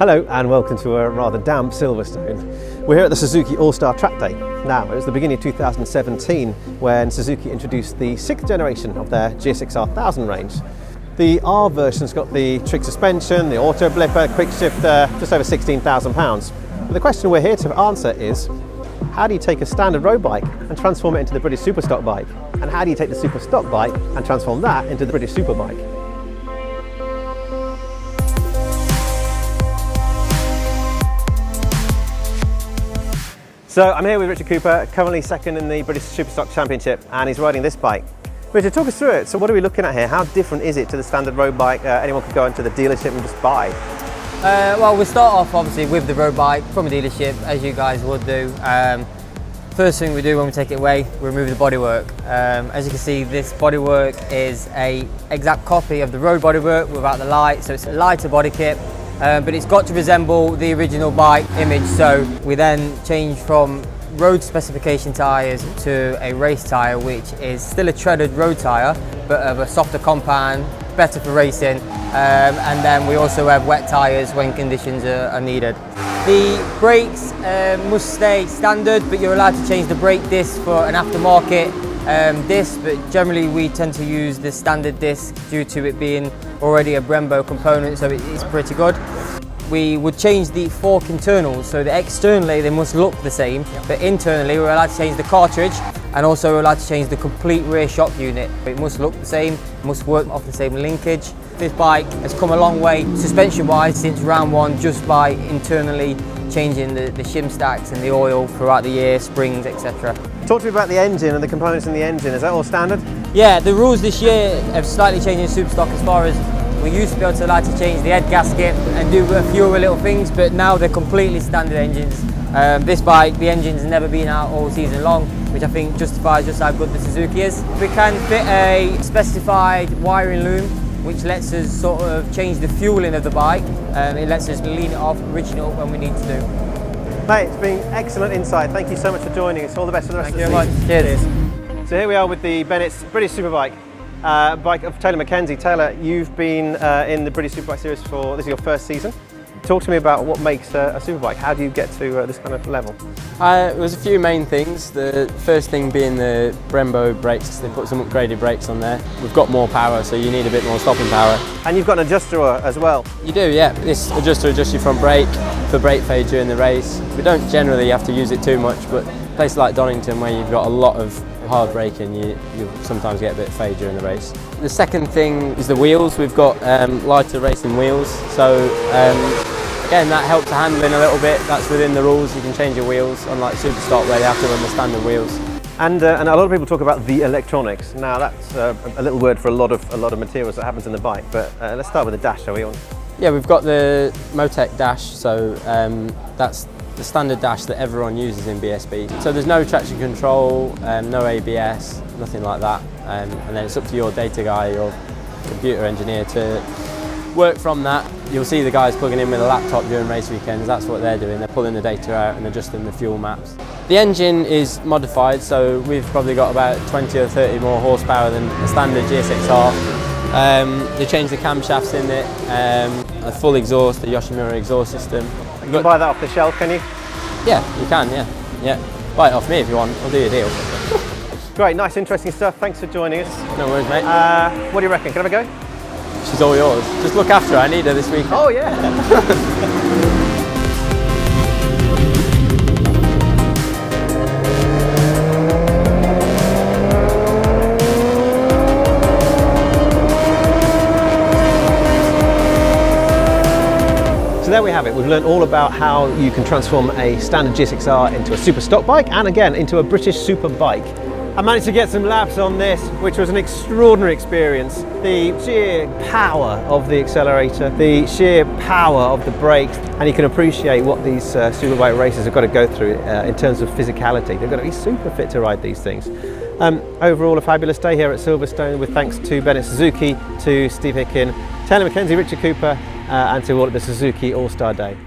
Hello and welcome to a rather damp Silverstone. We're here at the Suzuki All-Star Track Day. Now, it was the beginning of 2017 when Suzuki introduced the 6th generation of their GSX-R1000 range. The R version's got the trick suspension, the auto blipper, quick shifter, just over £16,000. But the question we're here to answer is, how do you take a standard road bike and transform it into the British Superstock bike? And how do you take the Superstock bike and transform that into the British Superbike? So I'm here with Richard Cooper, currently second in the British Superstock Championship, and he's riding this bike. Richard, talk us through it. So what are we looking at here? How different is it to the standard road bike anyone could go into the dealership and just buy? Well, we start off obviously with the road bike from a dealership, as you guys would do. First thing we do when we take it away, we remove the bodywork. As you can see, this bodywork is an exact copy of the road bodywork without the light, so it's a lighter body kit. But it's got to resemble the original bike image, so we then change from road specification tyres to a race tyre, which is still a treaded road tyre but of a softer compound, better for racing, and then we also have wet tyres when conditions are needed. The brakes must stay standard, but you're allowed to change the brake disc for an aftermarket disc, but generally we tend to use the standard disc due to it being already a Brembo component, so it's pretty good. We would change the fork internals, so that externally they must look the same, but internally we're allowed to change the cartridge, and also we're allowed to change the complete rear shock unit. It must look the same, must work off the same linkage. This bike has come a long way suspension wise since round one, just by internally changing the shim stacks and the oil throughout the year, springs, etc. Talk to me about the engine and the components in the engine. Is that all standard? Yeah, the rules this year have slightly changed in Superstock as far as we used to be able to like to change the head gasket and do a few little things, but now they're completely standard engines. This bike, the engine's never been out all season long, which I think justifies just how good the Suzuki is. We can fit a specified wiring loom, which lets us sort of change the fueling of the bike. It lets us lean it off, richen it up when we need to do. Mate, it's been excellent insight. Thank you so much for joining us. All the best for the rest of the season. Thank you very much. Cheers. So here we are with the Bennetts British Superbike, bike of Taylor Mackenzie. Taylor, you've been in the British Superbike series for, this is your first season. Talk to me about what makes a superbike. How do you get to this kind of level? There was a few main things. The first thing being the Brembo brakes. They put some upgraded brakes on there. We've got more power, so you need a bit more stopping power. And you've got an adjuster as well. You do, yeah. This adjuster adjusts your front brake for brake fade during the race. We don't generally have to use it too much, but places like Donington, where you've got a lot of hard braking, you sometimes get a bit of fade during the race. The second thing is the wheels. We've got lighter racing wheels, so again, that helps the handling a little bit. That's within the rules. You can change your wheels, unlike Superstock where they have to run the standard wheels. And a lot of people talk about the electronics. Now that's a little word for a lot of materials that happens in the bike. But let's start with the dash, shall we? Yeah, we've got the Motec dash, so that's the standard dash that everyone uses in BSB. So there's no traction control, no ABS, nothing like that. And then it's up to your data guy, your computer engineer to work from that. You'll see the guys plugging in with a laptop during race weekends. That's what they're doing. They're pulling the data out and adjusting the fuel maps. The engine is modified, so we've probably got about 20 or 30 more horsepower than a standard GSX-R. They changed the camshafts in it, a full exhaust, the Yoshimura exhaust system. You can buy that off the shelf, can you? Yeah, you can, yeah. Buy it off me if you want, I'll do you a deal. Great, nice, interesting stuff. Thanks for joining us. No worries, mate. What do you reckon? Can I have a go? She's all yours. Just look after her, I need her this weekend. Oh yeah! So there we have it. We've learned all about how you can transform a standard GSX-R into a super stock bike and again into a British Superbike. I managed to get some laps on this, which was an extraordinary experience. The sheer power of the accelerator, the sheer power of the brakes, and you can appreciate what these superbike racers have got to go through in terms of physicality. They've got to be super fit to ride these things. Overall, a fabulous day here at Silverstone with thanks to Bennetts Suzuki, to Steve Hickin, Taylor Mackenzie, Richard Cooper, and to all at the Suzuki All-Star Day.